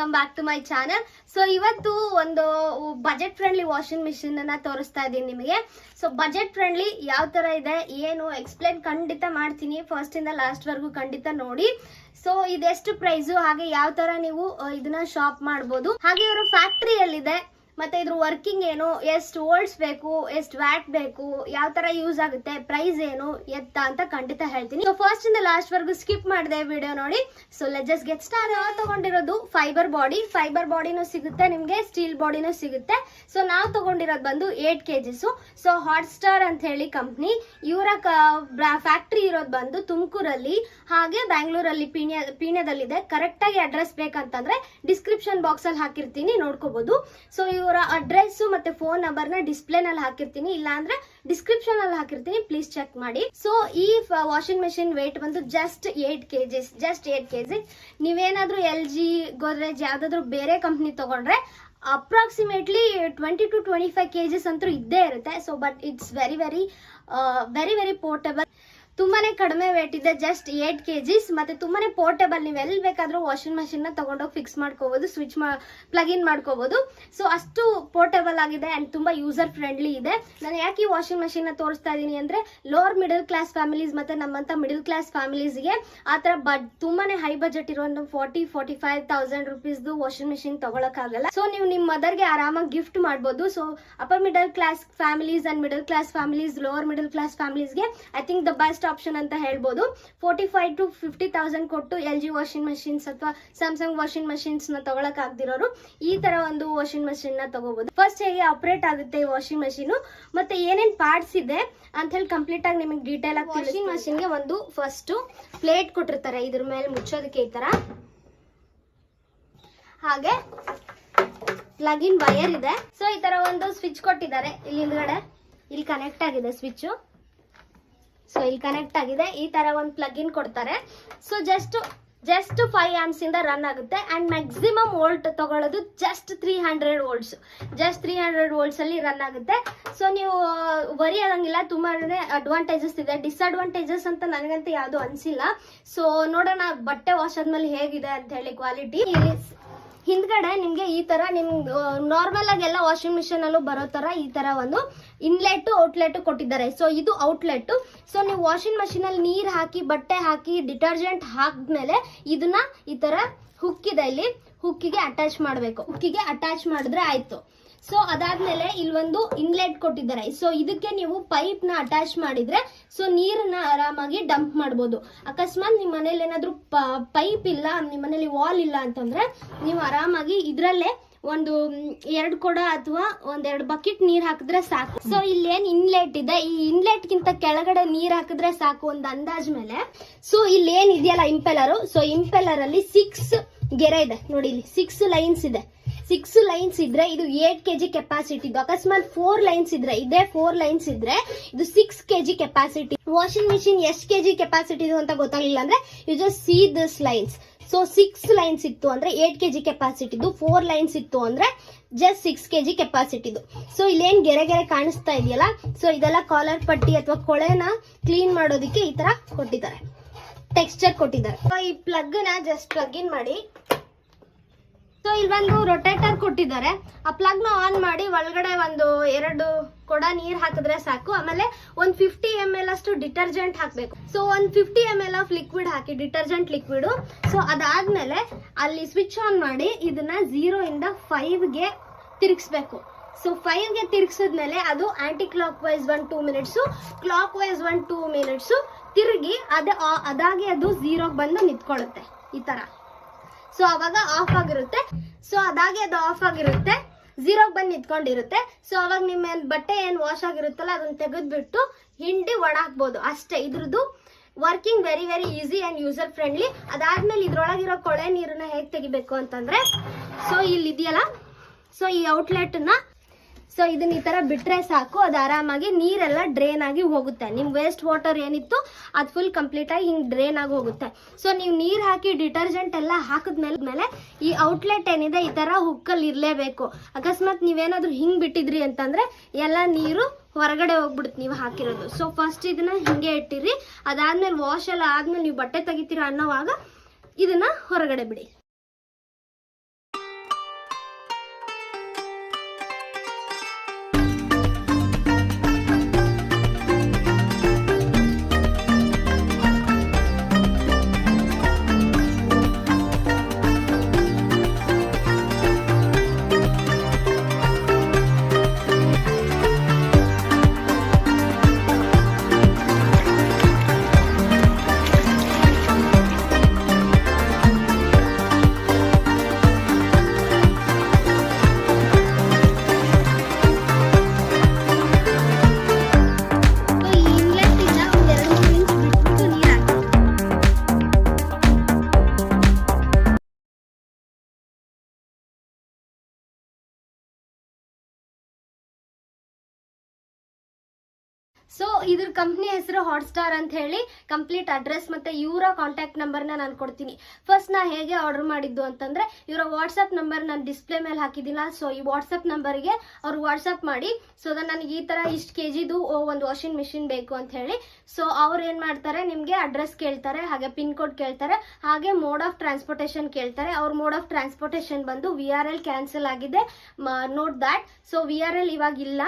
Welcome back to my channel. So ಇವತ್ತು ಒಂದು budget friendly washing machine ಅನ್ನ ತೋರಿಸ್ತಾ ಇದ್ದೀನಿ ನಿಮಗೆ. ಸೊ ಬಜೆಟ್ ಫ್ರೆಂಡ್ಲಿ ಯಾವ ತರ ಇದೆ ಏನು ಎಕ್ಸ್ಪ್ಲೇನ್ ಖಂಡಿತ ಮಾಡ್ತೀನಿ, ಫಸ್ಟ್ ಇಂದ ಲಾಸ್ಟ್ ವರ್ಗೂ ಖಂಡಿತ ನೋಡಿ. ಸೊ ಇದೆಷ್ಟು ಪ್ರೈಸ್, ಹಾಗೆ ಯಾವ ತರ ನೀವು ಇದನ್ನ ಶಾಪ್ ಮಾಡಬಹುದು, ಹಾಗೆ ಇವರು ಫ್ಯಾಕ್ಟರಿಯಲ್ಲಿದೆ, ಮತ್ತೆ ಇದ್ರ ವರ್ಕಿಂಗ್ ಏನು, ಎಷ್ಟು ವೋಲ್ಟ್ಸ್ ಬೇಕು, ಎಷ್ಟು ವ್ಯಾಟ್ ಬೇಕು, ಯಾವ ತರ ಯೂಸ್ ಆಗುತ್ತೆ, ಪ್ರೈಸ್ ಏನು ಎತ್ತ ಅಂತ ಖಂಡಿತ ಹೇಳ್ತೀನಿ. ಸೊ ಫಸ್ಟ್ ಇಂದ ಲಾಸ್ಟ್ ವರ್ಗು ಸ್ಕಿಪ್ ಮಾಡಿದೆ ವಿಡಿಯೋ ನೋಡಿ. So let's just get start. ನಾವು ತಗೊಂಡಿರೋದು ಫೈಬರ್ ಬಾಡಿನೂ ಸಿಗುತ್ತೆ ನಿಮ್ಗೆ, ಸ್ಟೀಲ್ ಬಾಡಿನೂ ಸಿಗುತ್ತೆ. ಸೊ ನಾವು ತಗೊಂಡಿರೋದು ಬಂದು 8 kgs. ಸೊ ಹಾಟ್ಸ್ಟಾರ್ ಅಂತ ಹೇಳಿ ಕಂಪ್ನಿ, ಇವರ ಫ್ಯಾಕ್ಟರಿ ಇರೋದು ಬಂದು ತುಮಕೂರಲ್ಲಿ, ಹಾಗೆ ಬ್ಯಾಂಗ್ಳೂರಲ್ಲಿ ಪೀಣ್ಯದಲ್ಲಿದೆ. ಕರೆಕ್ಟ್ ಆಗಿ ಅಡ್ರೆಸ್ ಬೇಕಂತಂದ್ರೆ ಡಿಸ್ಕ್ರಿಪ್ಷನ್ ಬಾಕ್ಸ್ ಅಲ್ಲಿ ಹಾಕಿರ್ತೀನಿ, ನೋಡ್ಕೋಬಹುದು. ಸೊ ಇವರ ಅಡ್ರೆಸ್ ಮತ್ತೆ ಫೋನ್ ನಂಬರ್ ನ ಡಿಸ್ಪ್ಲೇ ನಲ್ಲಿ ಹಾಕಿರ್ತೀನಿ, ಇಲ್ಲ ಅಂದ್ರೆ ಡಿಸ್ಕ್ರಿಪ್ಷನ್ ಅಲ್ಲಿ ಹಾಕಿರ್ತೀನಿ, ಪ್ಲೀಸ್ ಚೆಕ್ ಮಾಡಿ. ಸೊ ಈ ವಾಷಿಂಗ್ ಮೆಷಿನ್ ವೇಟ್ ಬಂದು ಜಸ್ಟ್ 8 kgs. ನೀವೇನಾದ್ರೂ LG, ಗೋದ್ರೇಜ್ ಯಾವ್ದಾದ್ರು ಬೇರೆ ಕಂಪ್ನಿ ತಗೊಂಡ್ರೆ ಅಪ್ರಾಕ್ಸಿಮೇಟ್ಲಿ 20 to 25 kgs ಅಂತೂ ಇದ್ದೇ ಇರುತ್ತೆ. So but it's very very portable, ತುಂಬಾನೇ ಕಡಿಮೆ ವೇಟ್ ಇದೆ, ಜಸ್ಟ್ 8 kgs. ಮತ್ತೆ ತುಂಬಾನೇ ಪೋರ್ಟೇಬಲ್, ನೀವು ಎಲ್ಲಿ ಬೇಕಾದ್ರೂ ವಾಷಿಂಗ್ ಮಷಿನ್ ನ ತಗೊಂಡೋಗಿ ಫಿಕ್ಸ್ ಮಾಡ್ಕೋಬಹುದು, ಸ್ವಿಚ್ ಪ್ಲಗ್ ಇನ್ ಮಾಡ್ಕೋಬಹುದು. ಸೊ ಅಷ್ಟು ಪೋರ್ಟೇಬಲ್ ಆಗಿದೆ ಅಂಡ್ ತುಂಬಾ ಯೂಸರ್ ಫ್ರೆಂಡ್ಲಿ ಇದೆ. ನಾನು ಯಾಕೆ ಈ ವಾಷಿಂಗ್ ಮಷಿನ್ ನ ತೋರಿಸ್ತಾ ಇದೀನಿ ಅಂದ್ರೆ, ಲೋವರ್ ಮಿಡಲ್ ಕ್ಲಾಸ್ ಫ್ಯಾಮಿಲೀಸ್ ಮತ್ತೆ ನಮ್ಮಂತ ಮಿಡಲ್ ಕ್ಲಾಸ್ ಫ್ಯಾಮಿಲೀಸ್ ಗೆ ಆತರ ತುಂಬಾನೇ ಹೈ ಬಜೆಟ್ ಇರೋ ಒಂದು 40-45,000 rupees ವಾಷಿಂಗ್ ಮಷಿನ್ ತಗೊಳಕ್ ಆಗಲ್ಲ. ಸೊ ನೀವು ನಿಮ್ ಮದರ್ ಗೆ ಆರಾಮಾಗಿ ಗಿಫ್ಟ್ ಮಾಡಬಹುದು. So upper middle class families and middle class families, lower middle class families ಗೆ I think the best option ಅಂತ ಹೇಳ್ಬೋದು. 45,000 to 50,000 ಕೊಟ್ಟು LG ವಾಷಿಂಗ್ ಮಷಿನ್ಸ್ ಅಥವಾ ಸ್ಯಾಮ್ಸಂಗ್ ವಾಷಿಂಗ್ ಮಷಿನ್ಸ್ ನ ತಗೊಳಕ್ ಆಗದಿರೋರು ಈ ತರ ಒಂದು ವಾಷಿಂಗ್ ಮಷಿನ್ ನ ತಗೋಬಹುದು. ಫಸ್ಟ್ ಹೇಗೆ ಆಪರೇಟ್ ಆಗುತ್ತೆ ಈ ವಾಷಿಂಗ್ ಮಷಿನ್, ಮತ್ತೆ ಏನೇನ್ ಪಾರ್ಟ್ಸ್ ಇದೆ ಅಂತ ಹೇಳಿ ಕಂಪ್ಲೀಟ್ ಆಗಿ ನಿಮಗೆ ಡೀಟೇಲ್ ಆಗಿ. ವಾಷಿಂಗ್ ಮಷಿನ್ ಗೆ ಒಂದು ಫಸ್ಟ್ ಪ್ಲೇಟ್ ಕೊಟ್ಟಿರ್ತಾರೆ, ಇದ್ರ ಮೇಲೆ ಮುಚ್ಚೋದಕ್ಕೆ ಈ ತರ, ಹಾಗೆ ಪ್ಲಗ್ ಇನ್ ವೈರ್ ಇದೆ. ಸೊ ಈ ತರ ಒಂದು ಸ್ವಿಚ್ ಕೊಟ್ಟಿದ್ದಾರೆ, ಇಲ್ಲಿ ಹಿಂದ್ಗಡೆ ಇಲ್ಲಿ ಕನೆಕ್ಟ್ ಆಗಿದೆ ಸ್ವಿಚ್. ಸೊ ಇಲ್ಲಿ ಕನೆಕ್ಟ್ ಆಗಿದೆ, ಈ ತರ ಒಂದು ಪ್ಲಗ್ ಇನ್ ಕೊಡ್ತಾರೆ. ಸೊ ಜಸ್ಟ್ 5 amps ಇಂದ ರನ್ ಆಗುತ್ತೆ ಅಂಡ್ ಮ್ಯಾಕ್ಸಿಮಮ್ ವೋಲ್ಟ್ ತಗೊಳ್ಳೋದು ಜಸ್ಟ್ 300 volts. ಜಸ್ಟ್ 300 volts ಅಲ್ಲಿ ರನ್ ಆಗುತ್ತೆ. ಸೊ ನೀವು ವರಿ ಆಗಂಗಿಲ್ಲ, ತುಂಬಾನೇ ಅಡ್ವಾಂಟೇಜಸ್ ಇದೆ. ಡಿಸ್ಅಡ್ವಾಂಟೇಜಸ್ ಅಂತ ನನಗಂತ ಯಾವ್ದು ಅನ್ಸಿಲ್ಲ. ಸೊ ನೋಡೋಣ ಬಟ್ಟೆ ವಾಶ್ ಆದ್ಮೇಲೆ ಹೇಗಿದೆ ಅಂತ ಹೇಳಿ ಕ್ವಾಲಿಟಿ. ಹಿಂದ್ಗಡೆ ನಿಮ್ಗೆ ಈ ತರ ನಾರ್ಮಲ್ ಆಗಿ ಎಲ್ಲ ವಾಷಿಂಗ್ ಮಿಷಿನ್ ಅಲ್ಲೂ ಬರೋ ತರ ಈ ತರ ಒಂದು ಇನ್ಲೆಟ್ ಔಟ್ಲೆಟ್ ಕೊಟ್ಟಿದ್ದಾರೆ. ಸೊ ಇದು ಔಟ್ಲೆಟ್. ಸೊ ನೀವು ವಾಷಿಂಗ್ ಮಷಿನ್ ಅಲ್ಲಿ ನೀರ್ ಹಾಕಿ, ಬಟ್ಟೆ ಹಾಕಿ, ಡಿಟರ್ಜೆಂಟ್ ಹಾಕಿದ್ಮೇಲೆ ಇದನ್ನ ಈ ತರ ಹುಕ್ ಇದೆ, ಇಲ್ಲಿ ಹುಕ್ಕಿಗೆ ಅಟ್ಯಾಚ್ ಮಾಡ್ಬೇಕು. ಹುಕ್ಕಿಗೆ ಅಟ್ಯಾಚ್ ಮಾಡಿದ್ರೆ ಆಯ್ತು. ಸೊ ಅದಾದ್ಮೇಲೆ ಇಲ್ಲೊಂದು ಇನ್ಲೆಟ್ ಕೊಟ್ಟಿದ್ದಾರೆ. ಸೊ ಇದಕ್ಕೆ ನೀವು ಪೈಪ್ ನ ಅಟ್ಯಾಚ್ ಮಾಡಿದ್ರೆ ಸೊ ನೀರನ್ನ ಆರಾಮಾಗಿ ಡಂಪ್ ಮಾಡಬಹುದು. ಅಕಸ್ಮಾತ್ ನಿಮ್ ಮನೇಲಿ ಏನಾದ್ರು ಪೈಪ್ ಇಲ್ಲ, ನಿಮ್ ಮನೇಲಿ ವಾಲ್ ಇಲ್ಲ ಅಂತಂದ್ರೆ ನೀವು ಆರಾಮಾಗಿ ಇದ್ರಲ್ಲೇ ಒಂದು 2 ಕೊಡ ಅಥವಾ 1-2 ಬಕೆಟ್ ನೀರ್ ಹಾಕಿದ್ರೆ ಸಾಕು. ಸೊ ಇಲ್ಲಿ ಏನ್ ಇನ್ಲೆಟ್ ಇದೆ, ಈ ಇನ್ಲೆಟ್ ಗಿಂತ ಕೆಳಗಡೆ ನೀರ್ ಹಾಕಿದ್ರೆ ಸಾಕು ಒಂದು ಅಂದಾಜ್ ಮೇಲೆ. ಸೊ ಇಲ್ಲಿ ಏನ್ ಇದೆಯಲ್ಲ ಇಂಪೆಲರ್, ಸೊ ಇಂಪೆಲರ್ ಅಲ್ಲಿ 6 ಗೆರೆ ಇದೆ ನೋಡಿ, ಇಲ್ಲಿ 6 ಲೈನ್ಸ್ ಇದೆ. 6 ಲೈನ್ಸ್ ಇದ್ರೆ ಇದು 8 kg ಕೆಪಾಸಿಟಿ. ಅಕಸ್ಮಾತ್ 4 ಲೈನ್ಸ್ ಇದ್ರೆ, ಇದೇ 4 ಲೈನ್ಸ್ ಇದ್ರೆ ಇದು 6 kg ಕೆಪಾಸಿಟಿ. ವಾಷಿಂಗ್ ಮಿಷಿನ್ ಎಷ್ಟು kg ಕೆಪಾಸಿಟಿ ಇದು ಅಂತ ಗೊತ್ತಾಗ್ಲಿಲ್ಲ ಅಂದ್ರೆ you just see this lines. ಸೊ 6 ಲೈನ್ಸ್ ಇತ್ತು ಅಂದ್ರೆ 8 kg ಕೆಪಾಸಿಟಿದು, 4 ಲೈನ್ಸ್ ಇತ್ತು ಅಂದ್ರೆ ಜಸ್ಟ್ 6 kg ಕೆಪಾಸಿಟಿದು. ಸೊ ಇಲ್ಲೇನ್ ಗೆರೆ ಕಾಣಿಸ್ತಾ ಇದೆಯಲ್ಲ, ಸೊ ಇದೆಲ್ಲ ಕಾಲರ್ ಪಟ್ಟಿ ಅಥವಾ ಕೊಳೆನ ಕ್ಲೀನ್ ಮಾಡೋದಿಕ್ಕೆ ಈ ತರ ಕೊಟ್ಟಿದ್ದಾರೆ, ಟೆಕ್ಸ್ಚರ್ ಕೊಟ್ಟಿದ್ದಾರೆ. ಸೊ ಈ ಪ್ಲಗ್ ನ ಜಸ್ಟ್ ಪ್ಲಗ್ ಇನ್ ಮಾಡಿ. ಸೊ ಇಲ್ಲಿ ಒಂದು ರೊಟೇಟರ್ ಕೊಟ್ಟಿದ್ದಾರೆ, ಆ ಪ್ಲಗ್ ನ ಆನ್ ಮಾಡಿ ಒಳಗಡೆ 2 ಕೊಡ ನೀರ್ ಹಾಕಿದ್ರೆ ಸಾಕು. ಆಮೇಲೆ 50 ml ಅಷ್ಟು ಡಿಟರ್ಜೆಂಟ್ ಹಾಕ್ಬೇಕು. So 50 ml of liquid hockey, detergent liquid. So ಅದಾದ್ಮೇಲೆ ಅಲ್ಲಿ ಸ್ವಿಚ್ ಆನ್ ಮಾಡಿ ಇದನ್ನ 0 ಇಂದ 5ಗೆ ತಿರುಗಿಸ್ಬೇಕು. ಸೊ 5ಗೆ ತಿರುಗಿಸಿದ್ಮೇಲೆ ಅದು aunty clock wise 1-2 minutes, clock wise 1-2 minutes ತಿರುಗಿ ಅದಾಗಿ ಅದು 0ಗೆ ಬಂದು ನಿಂತ್ಕೊಳ್ಳುತ್ತೆ ಈ ತರ. ಸೊ ಅವಾಗ ಆಫ್ ಆಗಿರುತ್ತೆ. ಸೊ ಅದಾಗೆ ಅದು ಆಫ್ ಆಗಿರುತ್ತೆ, 0ಗೆ ಬಂದು ನಿಂತ್ಕೊಂಡಿರುತ್ತೆ. ಸೊ ಅವಾಗ ನಿಮ್ಮ ಬಟ್ಟೆ ಏನ್ ವಾಶ್ ಆಗಿರುತ್ತಲ್ಲ ಅದನ್ನ ತೆಗೆದ್ಬಿಟ್ಟು ಹಿಂಡಿ ಒಣ ಹಾಕ್ಬೋದು ಅಷ್ಟೇ. ಇದ್ರದ್ದು working very easy and user friendly. ಅದಾದ್ಮೇಲೆ ಇದ್ರೊಳಗಿರೋ ಕೊಳೆ ನೀರನ್ನ ಹೇಗ್ ತೆಗಿಬೇಕು ಅಂತಂದ್ರೆ, ಸೊ ಇಲ್ಲಿ ಇದೆಯಲ್ಲ, ಸೊ ಈ ಔಟ್ಲೆಟ್ ನ ಸೊ ಇದನ್ನ ಈ ತರ ಬಿಟ್ರೆ ಸಾಕು, ಅದು ಆರಾಮಾಗಿ ನೀರೆಲ್ಲ ಡ್ರೈನ್ ಆಗಿ ಹೋಗುತ್ತೆ. ನಿಮ್ ವೇಸ್ಟ್ ವಾಟರ್ ಏನಿತ್ತು ಅದು ಫುಲ್ ಕಂಪ್ಲೀಟ್ ಆಗಿ ಹಿಂಗ್ ಡ್ರೈನ್ ಆಗಿ ಹೋಗುತ್ತೆ. ಸೊ ನೀವು ನೀರ್ ಹಾಕಿ ಡಿಟರ್ಜೆಂಟ್ ಎಲ್ಲ ಹಾಕಿದ್ಮೇಲೆ ಈ ಔಟ್ಲೆಟ್ ಏನಿದೆ ಈ ತರ ಹುಕ್ಕಲ್ಲಿ ಇರ್ಲೇಬೇಕು. ಅಕಸ್ಮಾತ್ ನೀವೇನಾದ್ರೂ ಹಿಂಗ್ ಬಿಟ್ಟಿದ್ರಿ ಅಂತಂದ್ರೆ ಎಲ್ಲ ನೀರು ಹೊರಗಡೆ ಹೋಗ್ಬಿಡುತ್ತೆ ನೀವು ಹಾಕಿರೋದು. ಸೊ ಫಸ್ಟ್ ಇದನ್ನ ಹಿಂಗೆ ಇಟ್ಟಿರಿ, ಅದಾದ್ಮೇಲೆ ವಾಶ್ ಎಲ್ಲ ಆದ್ಮೇಲೆ ನೀವು ಬಟ್ಟೆ ತೆಗಿತೀರಾ ಅನ್ನೋವಾಗ ಇದನ್ನ ಹೊರಗಡೆ ಬಿಡಿ. ಸೊ ಇದ್ರ ಕಂಪ್ನಿ ಹೆಸರು ಹಾಟ್ಸ್ಟಾರ್ ಅಂತ ಹೇಳಿ. ಕಂಪ್ಲೀಟ್ ಅಡ್ರೆಸ್ ಮತ್ತೆ ಇವರ ಕಾಂಟ್ಯಾಕ್ಟ್ ನಂಬರ್ನ ನಾನು ಕೊಡ್ತೀನಿ. ಫಸ್ಟ್ ನಾ ಹೇಗೆ ಆರ್ಡರ್ ಮಾಡಿದ್ದು ಅಂತಂದ್ರೆ ಇವರ ವಾಟ್ಸ್ಆಪ್ ನಂಬರ್ ನಾನು ಡಿಸ್ಪ್ಲೇ ಮೇಲೆ ಹಾಕಿದಿಲ್ಲ. ಸೊ ಈ ವಾಟ್ಸ್ಆಪ್ ನಂಬರ್ಗೆ ಅವ್ರು ವಾಟ್ಸ್ಆಪ್ ಮಾಡಿ ಸೊ ನನಗೆ ಈ ತರ ಇಷ್ಟು ಕೆಜಿದು ಒಂದು ವಾಷಿಂಗ್ ಮಿಷಿನ್ ಬೇಕು ಅಂತ ಹೇಳಿ. ಸೊ ಅವ್ರು ಏನ್ ಮಾಡ್ತಾರೆ, ನಿಮ್ಗೆ ಅಡ್ರೆಸ್ ಕೇಳ್ತಾರೆ, ಹಾಗೆ ಪಿನ್ ಕೋಡ್ ಕೇಳ್ತಾರೆ, ಹಾಗೆ ಮೋಡ್ ಆಫ್ ಟ್ರಾನ್ಸ್ಪೋರ್ಟೇಷನ್ ಕೇಳ್ತಾರೆ. ಅವ್ರ ಮೋಡ್ ಆಫ್ ಟ್ರಾನ್ಸ್ಪೋರ್ಟೇಷನ್ ಬಂದು VRL ಕ್ಯಾನ್ಸಲ್ ಆಗಿದೆ, ನೋಟ್ ದಾಟ್. ಸೊ VRL ಇವಾಗ ಇಲ್ಲ.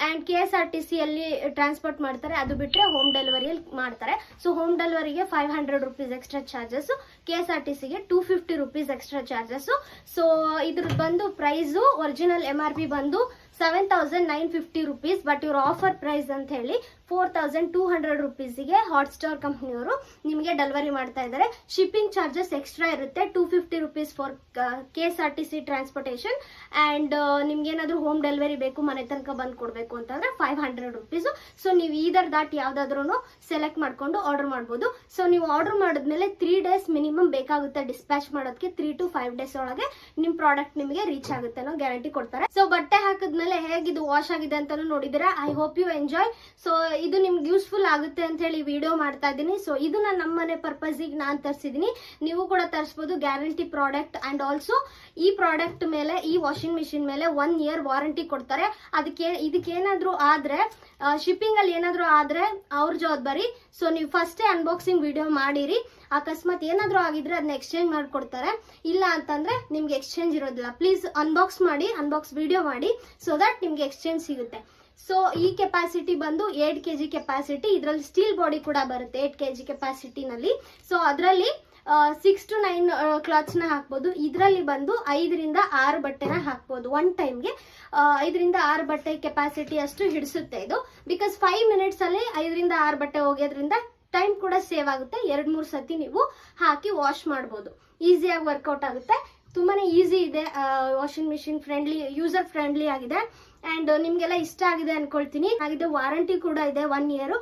ಅಂಡ್ KSRTC ಅಲ್ಲಿ ಟ್ರಾನ್ಸ್ಪೋರ್ಟ್ ಮಾಡ್ತಾರೆ, ಅದು ಬಿಟ್ರೆ ಹೋಮ್ ಡೆಲಿವರಿಯಲ್ಲಿ ಮಾಡ್ತಾರೆ. ಸೊ ಹೋಮ್ ಡೆಲಿವರಿಗೆ 500 ರೂಪೀಸ್ ಎಕ್ಸ್ಟ್ರಾ ಚಾರ್ಜಸ್, KSRTCಗೆ 250 ರೂಪೀಸ್ ಎಕ್ಸ್ಟ್ರಾ ಚಾರ್ಜಸ್. ಸೊ ಇದ್ರ ಬಂದು ಪ್ರೈಸ್ ಒರಿಜಿನಲ್ MRP ಬಂದು 7,950 ರೂಪೀಸ್. ಬಟ್ ಇವ್ರ ಆಫರ್ ಪ್ರೈಸ್ ಅಂತ ಹೇಳಿ 4,200 ರೂಪೀಸ್ಗೆ ಹಾಟ್ಸ್ಟಾರ್ ಕಂಪ್ನಿಯವರು ನಿಮಗೆ ಡೆಲಿವರಿ ಮಾಡ್ತಾ ಇದ್ದಾರೆ. ಶಿಪ್ಪಿಂಗ್ ಚಾರ್ಜಸ್ ಎಕ್ಸ್ಟ್ರಾ ಇರುತ್ತೆ, 250 rupees for KSRTC transportation. And ನಿಮ್ಗೆ ಏನಾದ್ರು ಹೋಮ್ ಡೆಲಿವರಿ ಬೇಕು, ಮನೆ ತನಕ ಬಂದು ಕೊಡಬೇಕು ಅಂತಂದ್ರೆ 500 ರೂಪೀಸ್. ಸೊ ನೀವು ಇದರ್ ದಾಟ್ ಯಾವ್ದಾದ್ರು ಸೆಲೆಕ್ಟ್ ಮಾಡ್ಕೊಂಡು ಆರ್ಡರ್ ಮಾಡ್ಬೋದು. ಸೊ ನೀವು ಆರ್ಡರ್ ಮಾಡಿದ್ಮೇಲೆ 3 ಡೇಸ್ ಮಿನಿಮಮ್ ಬೇಕಾಗುತ್ತೆ ಡಿಸ್ಪ್ಯಾಚ್ ಮಾಡೋದಕ್ಕೆ. 3 to 5 ಡೇಸ್ ಒಳಗೆ ನಿಮ್ ಪ್ರಾಡಕ್ಟ್ ನಿಮಗೆ ರೀಚ್ ಆಗುತ್ತೆ ಅನ್ನೋ ಗ್ಯಾರಂಟಿ ಕೊಡ್ತಾರೆ. ಸೊ ಬಟ್ಟೆ ಹಾಕಿದ್ಮೇಲೆ ಹೇಗಿದು ವಾಶ್ ಆಗಿದೆ ಅಂತಾನು ನೋಡಿದಿರಾ. I hope you enjoy. So ಇದು ನಿಮ್ಗೆ ಯೂಸ್ಫುಲ್ ಆಗುತ್ತೆ ಅಂತ ಹೇಳಿ ವಿಡಿಯೋ ಮಾಡ್ತಾ ಇದ್ದೀನಿ. ಸೊ ಇದು ನಾನು ನಮ್ಮನೆ ಪರ್ಪಸ್ಗೆ ನಾನು ತರಿಸಿದೀನಿ, ನೀವು ಕೂಡ ತರಿಸಬಹುದು. Guarantee product. ಅಂಡ್ ಆಲ್ಸೋ ಈ ಪ್ರಾಡಕ್ಟ್ ಮೇಲೆ, ಈ ವಾಷಿಂಗ್ ಮಿಷಿನ್ ಮೇಲೆ 1 year ವಾರಂಟಿ ಕೊಡ್ತಾರೆ. ಇದಕ್ಕೇನಾದ್ರೂ ಆದ್ರೆ, ಶಿಪ್ಪಿಂಗ್ ಅಲ್ಲಿ ಏನಾದ್ರೂ ಆದ್ರೆ ಅವ್ರ ಜವಾಬ್ದಾರಿ. ಸೊ ನೀವು ಫಸ್ಟೇ ಅನ್ಬಾಕ್ಸಿಂಗ್ ವಿಡಿಯೋ ಮಾಡಿರಿ. ಅಕಸ್ಮಾತ್ ಏನಾದ್ರೂ ಆಗಿದ್ರೆ ಅದನ್ನ ಎಕ್ಸ್ಚೇಂಜ್ ಮಾಡ್ಕೊಡ್ತಾರೆ. ಇಲ್ಲ ಅಂತಂದ್ರೆ ನಿಮ್ಗೆ ಎಕ್ಸ್ಚೇಂಜ್ ಇರೋದಿಲ್ಲ. ಪ್ಲೀಸ್ ಅನ್ಬಾಕ್ಸ್ ವಿಡಿಯೋ ಮಾಡಿ, ಸೊ ದಟ್ ನಿಮ್ಗೆ ಎಕ್ಸ್ಚೇಂಜ್ ಸಿಗುತ್ತೆ. ಸೊ ಈ ಕೆಪಾಸಿಟಿ ಬಂದು 8 kg ಕೆಪಾಸಿಟಿ. ಇದರಲ್ಲಿ ಸ್ಟೀಲ್ ಬಾಡಿ ಕೂಡ ಬರುತ್ತೆ 8 kg ಕೆಪಾಸಿಟಿನಲ್ಲಿ. ಸೊ ಅದರಲ್ಲಿ 6 to 9 ಕ್ಲಾತ್ಸ್ ನ ಹಾಕ್ಬೋದು. ಇದರಲ್ಲಿ ಬಂದು 5 ರಿಂದ 6 ಬಟ್ಟೆನ ಹಾಕ್ಬೋದು ಒನ್ ಟೈಮ್ಗೆ. 5 ರಿಂದ 6 ಬಟ್ಟೆ ಕೆಪಾಸಿಟಿ ಅಷ್ಟು ಹಿಡಿಸುತ್ತೆ ಇದು. ಬಿಕಾಸ್ 5 ಮಿನಿಟ್ಸ್ ಅಲ್ಲಿ 5 ರಿಂದ 6 ಬಟ್ಟೆ ಹೋಗೋದ್ರಿಂದ ಟೈಮ್ ಕೂಡ ಸೇವ್ ಆಗುತ್ತೆ. 2-3 ಸತಿ ನೀವು ಹಾಕಿ ವಾಶ್ ಮಾಡಬಹುದು. ಈಸಿಯಾಗಿ ವರ್ಕೌಟ್ ಆಗುತ್ತೆ. ತುಂಬಾನೇ ಈಸಿ ಇದೆ. Washing machine friendly, user friendly ಆಗಿದೆ. ಅಂಡ್ ನಿಮ್ಗೆಲ್ಲ ಇಷ್ಟ ಆಗಿದೆ ಅನ್ಕೊಳ್ತೀನಿ. ಹಾಗಿದೆ ವಾರಂಟಿ ಕೂಡ ಇದೆ 1 year.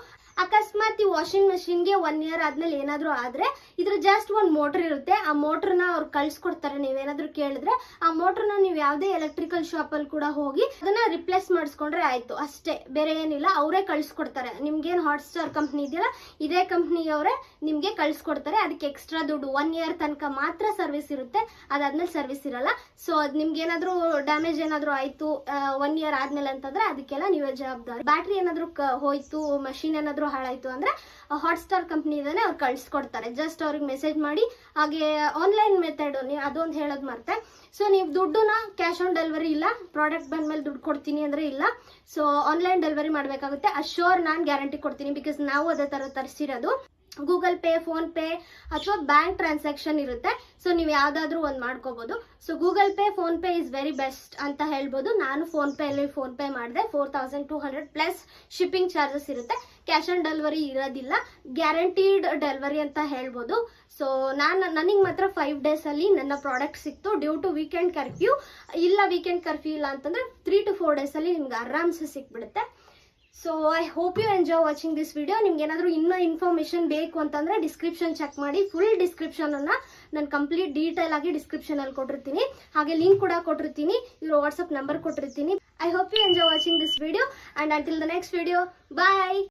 ಅಕಸ್ಮಾತ್ ಈ ವಾಷಿಂಗ್ ಮಷಿನ್ಗೆ 1 year ಆದ್ಮೇಲೆ ಏನಾದ್ರೂ ಆದ್ರೆ ಇದ್ರ ಜಸ್ಟ್ ಒಂದು ಮೋಟರ್ ಇರುತ್ತೆ. ಆ ಮೋಟರ್ನ ಅವ್ರು ಕಳ್ಸಿಕೊಡ್ತಾರೆ. ನೀವೇನಾದ್ರೂ ಕೇಳಿದ್ರೆ ಆ ಮೋಟರ್ನ ನೀವು ಯಾವ್ದೇ ಎಲೆಕ್ಟ್ರಿಕಲ್ ಶಾಪ್ ಅಲ್ಲಿ ಕೂಡ ಹೋಗಿ ಅದನ್ನ ರಿಪ್ಲೇಸ್ ಮಾಡಿಸ್ಕೊಂಡ್ರೆ ಆಯ್ತು ಅಷ್ಟೇ, ಬೇರೆ ಏನಿಲ್ಲ. ಅವರೇ ಕಳ್ಸಿಕೊಡ್ತಾರೆ. ನಿಮ್ಗೇನ್ ಹಾಟ್ಸ್ಟಾರ್ ಕಂಪ್ನಿ ಇದೆಯಲ್ಲ, ಇದೇ ಕಂಪ್ನಿಯವರೇ ನಿಮ್ಗೆ ಕಳ್ಸಿಕೊಡ್ತಾರೆ. ಅದಕ್ಕೆ ಎಕ್ಸ್ಟ್ರಾ ದುಡ್ಡು. 1 year ತನಕ ಮಾತ್ರ ಸರ್ವಿಸ್ ಇರುತ್ತೆ, ಅದಾದ್ಮೇಲೆ ಸರ್ವಿಸ್ ಇರಲ್ಲ. ಸೊ ಅದ್ ನಿಮ್ಗೆ ಏನಾದ್ರೂ ಡ್ಯಾಮೇಜ್ ಏನಾದ್ರೂ ಆಯ್ತು 1 year ಆದ್ಮೇಲೆ ಅಂತಂದ್ರೆ ಅದಕ್ಕೆಲ್ಲ ನೀವೇ ಜವಾಬ್ದಾರಿ. ಬ್ಯಾಟ್ರಿ ಏನಾದ್ರೂ ಹೋಯ್ತು, ಮಷಿನ್ ಏನಾದ್ರೂ ಹಾಳಾಯ್ತು ಅಂದ್ರೆ ಹಾಟ್ಸ್ಟಾರ್ ಕಂಪ್ನಿ ಇದಾನೆ, ಅವ್ರು ಕಳ್ಸಿಕೊಡ್ತಾರೆ. ಜಸ್ಟ್ ಅವ್ರಿಗೆ ಮೆಸೇಜ್ ಮಾಡಿ. ಹಾಗೆ ಆನ್ಲೈನ್ ಮೆಥಡ್ ಅದೊಂದು ಹೇಳೋದ್ ಮರ್ತೆ. ಸೊ ನೀವು ದುಡ್ಡುನ ಕ್ಯಾಶ್ ಆನ್ ಡೆಲಿವರಿ ಇಲ್ಲ, ಪ್ರಾಡಕ್ಟ್ ಬಂದ್ಮೇಲೆ ದುಡ್ಡು ಕೊಡ್ತೀನಿ ಅಂದ್ರೆ ಇಲ್ಲ. ಸೊ ಆನ್ಲೈನ್ ಡೆಲಿವರಿ ಮಾಡ್ಬೇಕಾಗುತ್ತೆ. ಅಶ್ಯೂರ್ ನಾನ್ ಗ್ಯಾರಂಟಿ ಕೊಡ್ತೀನಿ. ಬಿಕಾಸ್ ನಾವು ಅದೇ ತರ ತರಿಸಿರೋದು. ಗೂಗಲ್ ಪೇ, ಫೋನ್ ಪೇ ಅಥವಾ ಬ್ಯಾಂಕ್ ಟ್ರಾನ್ಸಾಕ್ಷನ್ ಇರುತ್ತೆ. ಸೊ ನೀವು ಯಾವ್ದಾದ್ರು ಒಂದು ಮಾಡ್ಕೋಬಹುದು. So Google pay, phone pay is very best ಅಂತ ಹೇಳ್ಬೋದು. ನಾನು ಫೋನ್ ಪೇ ಮಾಡಿದೆ. 4,200 ಪ್ಲಸ್ ಶಿಪ್ಪಿಂಗ್ ಚಾರ್ಜಸ್ ಇರುತ್ತೆ. ಕ್ಯಾಶ್ ಆನ್ ಡೆಲಿವರಿ ಇರೋದಿಲ್ಲ, ಗ್ಯಾರಂಟಿಡ್ ಡೆಲಿವರಿ ಅಂತ ಹೇಳ್ಬೋದು. ಸೊ ನನಗೆ ಮಾತ್ರ 5 ಡೇಸ್ ಅಲ್ಲಿ ನನ್ನ ಪ್ರಾಡಕ್ಟ್ ಸಿಕ್ತು ಡ್ಯೂ ಟು ವೀಕೆಂಡ್ ಕರ್ಫ್ಯೂ. ಇಲ್ಲ ವೀಕೆಂಡ್ ಕರ್ಫ್ಯೂ ಇಲ್ಲ ಅಂತಂದ್ರೆ 3 to 4 ಡೇಸ್ ಅಲ್ಲಿ ನಿಮ್ಗೆ ಆರಾಮ್ಸೆ ಸಿಕ್ಬಿಡುತ್ತೆ. So I hope you enjoy watching this video. ನಿಮ್ಗೆ ಏನಾದ್ರು ಇನ್ನೂ ಇನ್ಫಾರ್ಮೇಶನ್ ಬೇಕು ಅಂತಂದ್ರೆ ಡಿಸ್ಕ್ರಿಪ್ಷನ್ ಚೆಕ್ ಮಾಡಿ. ಫುಲ್ ಡಿಸ್ಕ್ರಿಪ್ಷನ್ ಅನ್ನ ನಾನು ಕಂಪ್ಲೀಟ್ ಡೀಟೇಲ್ ಆಗಿ ಡಿಸ್ಕ್ರಿಪ್ಷನ್ ಅಲ್ಲಿ ಕೊಟ್ಟಿರ್ತೀನಿ. ಹಾಗೆ ಲಿಂಕ್ ಕೂಡ ಕೊಟ್ಟಿರ್ತೀನಿ, ಇವ್ರ ವಾಟ್ಸ್ಆಪ್ ನಂಬರ್ ಕೊಟ್ಟಿರ್ತೀನಿ. I hope you enjoy watching this video and until the next video, bye.